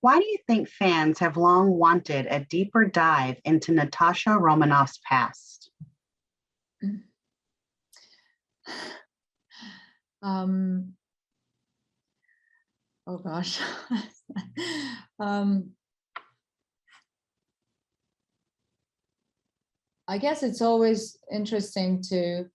Why do you think fans have long wanted a deeper dive into Natasha Romanoff's past? Um, oh gosh. um, I guess it's always interesting to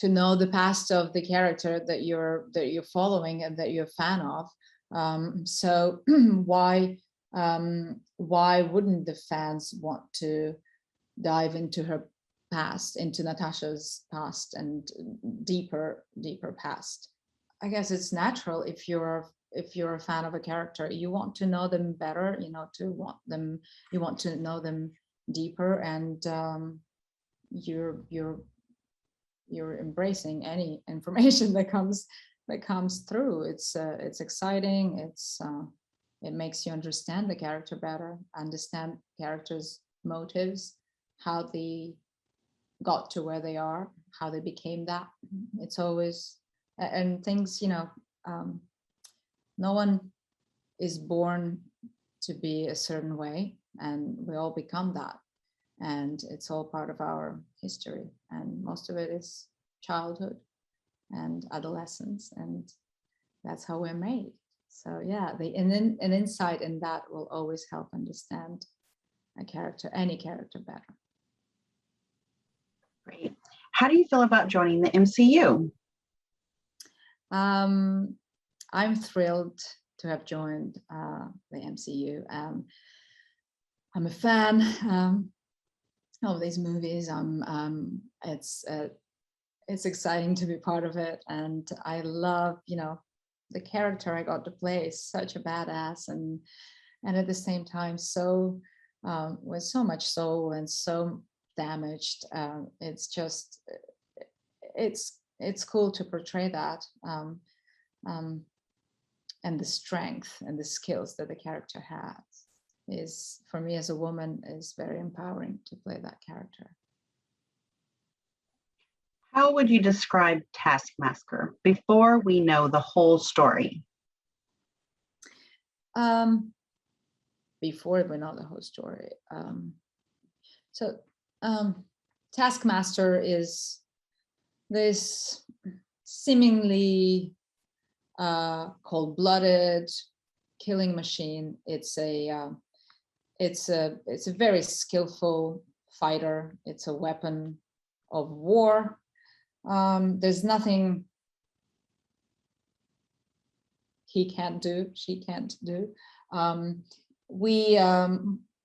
know the past of the character that you're following and that you're a fan of. So why wouldn't the fans want to dive into her past, into Natasha's past and deeper past? I guess it's natural. If you're a fan of a character, you want to know them better, you want to know them deeper, and you're embracing any information that comes through. It's exciting. It makes you understand the character better, understand characters' motives, how they got to where they are, how they became that. It's always, and things, no one is born to be a certain way, and we all become that. And it's all part of our history. And most of it is childhood and adolescence. And that's how we're made. So yeah, an insight in that will always help understand a character, any character, better. Great. How do you feel about joining the MCU? I'm thrilled to have joined the MCU. I'm a fan of these movies. It's exciting to be part of it, and I love, the character I got to play is such a badass, and at the same time so with so much soul and so damaged. It's just it's cool to portray that, and the strength and the skills that the character has is, for me as a woman, is very empowering to play that character. How would you describe Taskmaster before we know the whole story? Before we know the whole story. Taskmaster is this seemingly cold-blooded killing machine. It's a very skillful fighter. It's a weapon of war. There's nothing he can't do, she can't do.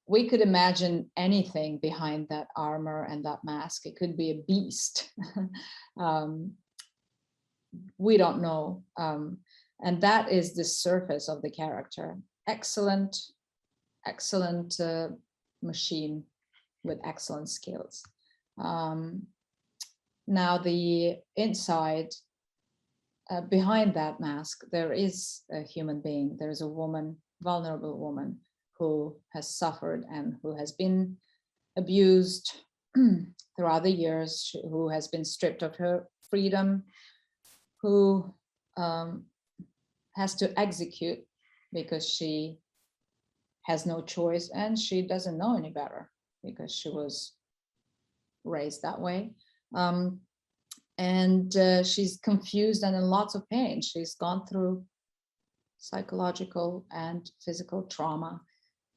We could imagine anything behind that armor and that mask. It could be a beast. We don't know. And that is the surface of the character. Excellent machine with excellent skills. Now the inside, behind that mask, there is a human being. There is a woman, vulnerable woman, who has suffered and who has been abused throughout the years, who has been stripped of her freedom, who has to execute because she has no choice and she doesn't know any better because she was raised that way. She's confused and in lots of pain. She's gone through psychological and physical trauma.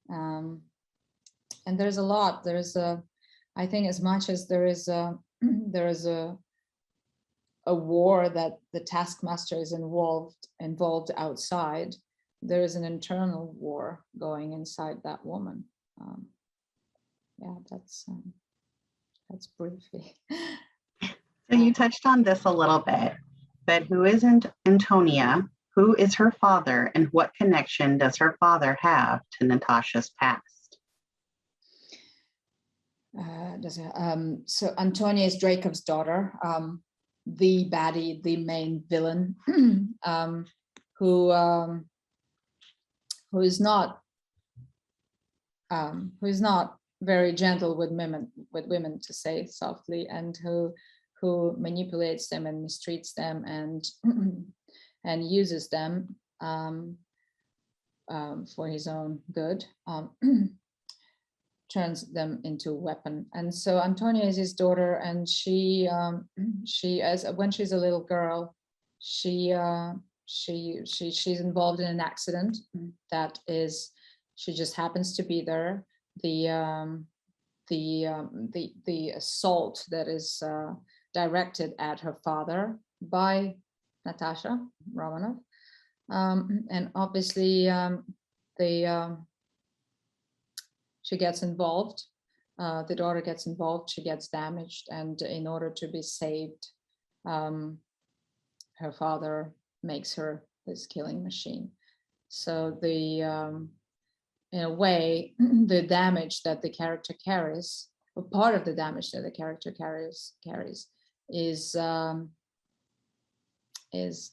And there's a lot. I think as much as there is a war that the Taskmaster is involved outside, there is an internal war going inside that woman. Yeah, that's briefly. So you touched on this a little bit, but who isn't Antonia? Who is her father, and what connection does her father have to Natasha's past? So Antonia is Dracov's daughter, the baddie, the main villain, who is not very gentle with women, to say softly, and who manipulates them and mistreats them and and uses them. for his own good, turns them into a weapon. And so Antonia is his daughter, and she as when she's a little girl, she's involved in an accident that is, she just happens to be there. The assault that is directed at her father by Natasha Romanov, and obviously she gets involved. The daughter gets involved. She gets damaged, and in order to be saved, her father makes her this killing machine. So in a way, the damage that the character carries, or part of the damage that the character carries is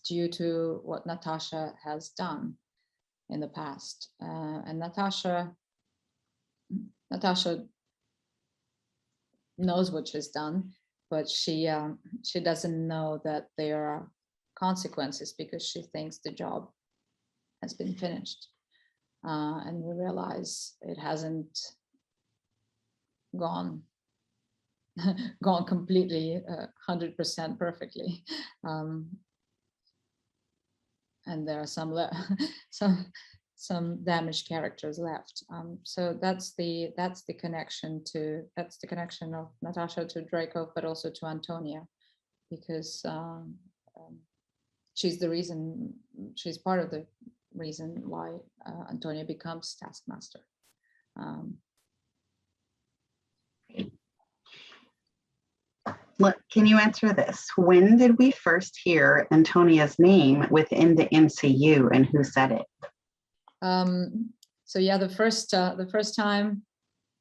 due to what Natasha has done in the past. And Natasha knows what she's done, but she doesn't know that there are consequences, because she thinks the job has been finished. And we realize it hasn't gone completely 100% perfectly, and there are some damaged characters left. So that's the connection of Natasha to Draco, but also to Antonia, because she's part of the reason why Antonia becomes Taskmaster. Can you answer this? When did we first hear Antonia's name within the MCU, and who said it? So yeah, the first time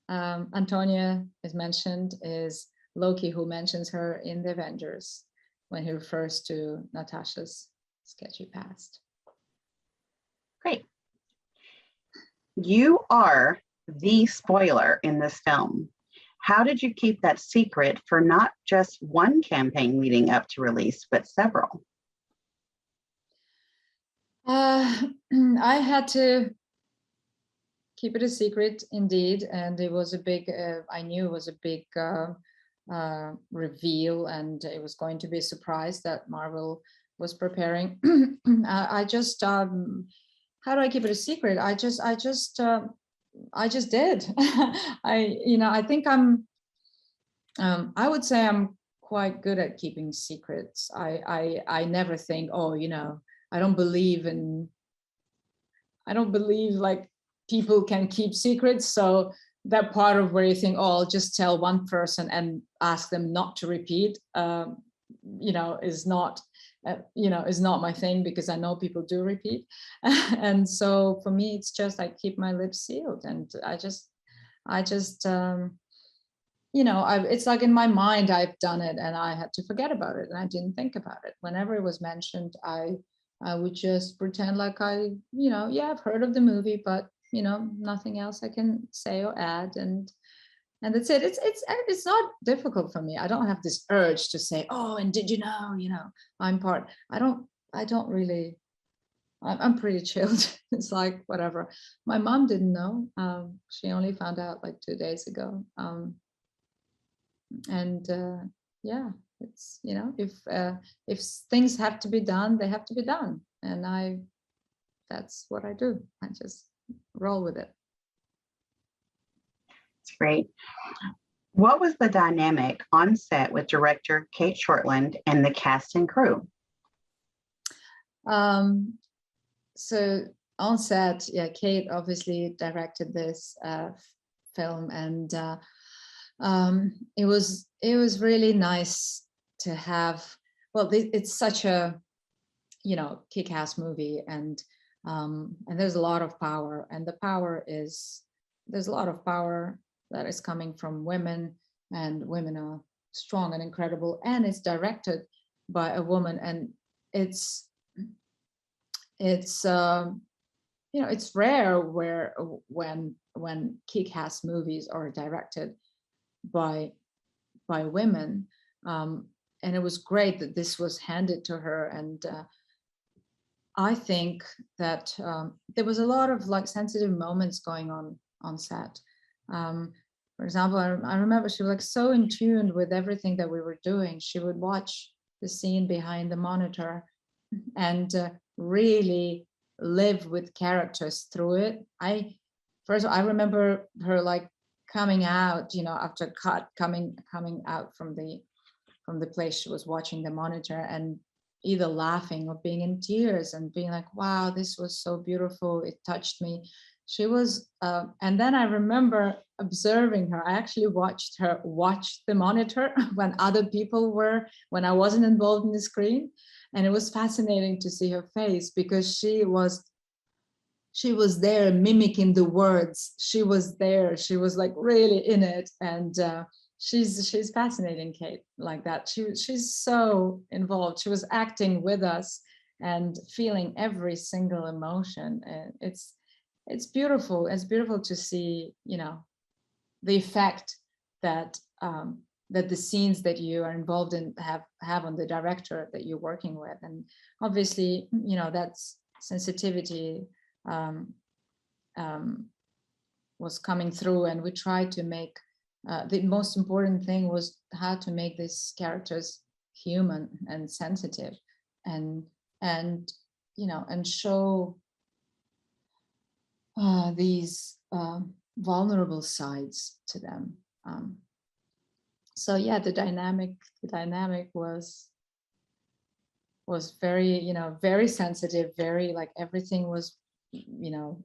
Antonia is mentioned is Loki, who mentions her in the Avengers when he refers to Natasha's sketchy past. Great. You are the spoiler in this film. How did you keep that secret for not just one campaign leading up to release, but several? I had to keep it a secret, indeed, and it was a big. I knew it was a big reveal, and it was going to be a surprise that Marvel was preparing. I just, how do I keep it a secret? I just did. I think I would say I'm quite good at keeping secrets. I never think, I don't believe like people can keep secrets. So that part of where you think, I'll just tell one person and ask them not to repeat, is not my thing, because I know people do repeat. And so for me, it's just, I keep my lips sealed, and it's like in my mind, I've done it and I had to forget about it, and I didn't think about it. Whenever it was mentioned, I would just pretend like I've heard of the movie, but nothing else I can say or add, and that's it. It's not difficult for me. I don't have this urge to say, and did you know, I'm part. I don't really. I'm pretty chilled. It's like whatever. My mom didn't know. She only found out like 2 days ago. It's if things have to be done, they have to be done, and that's what I do. I just roll with it. It's great. What was the dynamic on set with director Kate Shortland and the cast and crew? So on set, Kate obviously directed this film, and it was really nice to have. Well, it's such a kick-ass movie, and there's a lot of power, and there's a lot of power that is coming from women, and women are strong and incredible, and it's directed by a woman, and it's rare when kick-ass movies are directed by women, and it was great that this was handed to her, and I think that there was a lot of like sensitive moments going on set. For example, I remember she was like so in tune with everything that we were doing. She would watch the scene behind the monitor and really live with characters through it. First of all, I remember her like coming out, you know, after cut, coming out from the place she was watching the monitor, and either laughing or being in tears and being like, wow, this was so beautiful, it touched me. She was and then I remember observing her. I actually watched her watch the monitor when other people were, when I wasn't involved in the screen, and it was fascinating to see her face, because she was there mimicking the words. She was there, she was like really in it. And she's fascinating, Kate, like that. She's so involved. She was acting with us and feeling every single emotion. And it's beautiful. It's beautiful to see, you know, the effect that that the scenes that you are involved in have on the director that you're working with. And obviously, you know, that's sensitivity was coming through, and we tried to make the most important thing was how to make these characters human and sensitive, and you know, and show these vulnerable sides to them. So yeah, the dynamic was very, you know, very sensitive, very like everything was, you know,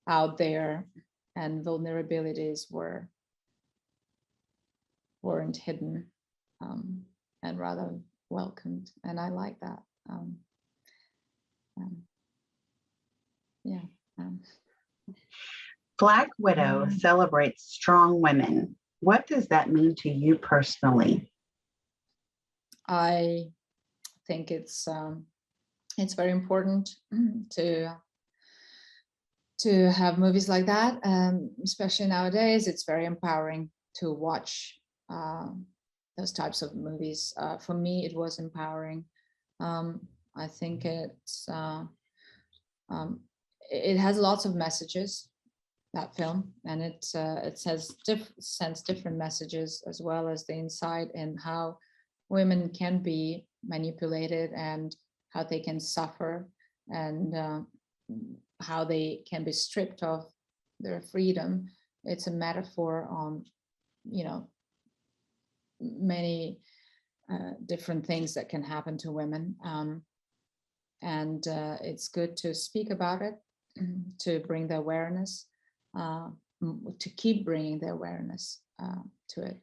out there, and vulnerabilities weren't hidden, and rather welcomed. And I like that. Yeah. Black Widow celebrates strong women. What does that mean to you personally? I think it's very important to have movies like that, especially nowadays. It's very empowering to watch those types of movies. For me, it was empowering. I think it has lots of messages, that film, and it sends different messages, as well as the insight in how women can be manipulated and how they can suffer, and how they can be stripped of their freedom. It's a metaphor on, you know, many different things that can happen to women, and it's good to speak about it, to bring the awareness, to keep bringing the awareness to it.